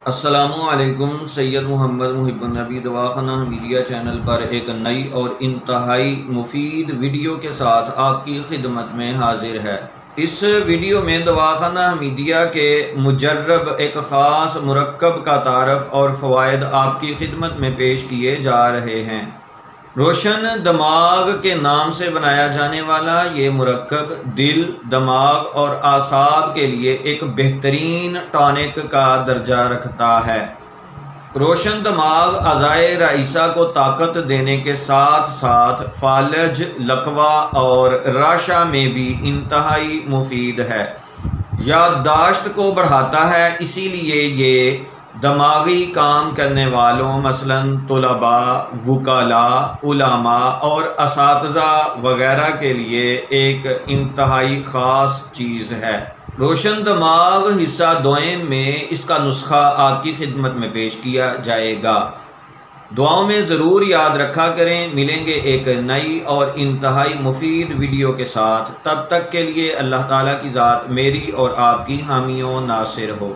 السلام علیکم۔ سید محمد محب النبی دواخانہ حمیدیہ چینل پر ایک نئی اور انتہائی مفید ویڈیو کے ساتھ آپ کی خدمت میں حاضر ہے۔ اس ویڈیو میں دواخانہ حمیدیہ کے مجرب ایک خاص مرکب کا تعارف اور فوائد آپ کی خدمت میں پیش کیے جا رہے ہیں۔ روشن دماغ کے نام سے بنایا جانے والا یہ مرکب دل، دماغ اور اعصاب کے لیے ایک بہترین ٹانک کا درجہ رکھتا ہے۔ روشن دماغ اعضائے رئیسہ کو طاقت دینے کے ساتھ ساتھ فالج، لقوہ اور راشا میں بھی انتہائی مفید ہے۔ یادداشت کو بڑھاتا ہے، اسی لیے یہ دماغی کام کرنے والوں مثلاً طلباء، وکلاء، علماء اور اساتذہ وغیرہ کے لیے ایک انتہائی خاص چیز ہے۔ روشن دماغ حصہ دوئم میں اس کا نسخہ آپ کی خدمت میں پیش کیا جائے گا۔ دعاؤں میں ضرور یاد رکھا کریں۔ ملیں گے ایک نئی اور انتہائی مفید ویڈیو کے ساتھ، تب تک کے لیے اللہ تعالیٰ کی ذات میری اور آپ کی حامی و ناصر ہو۔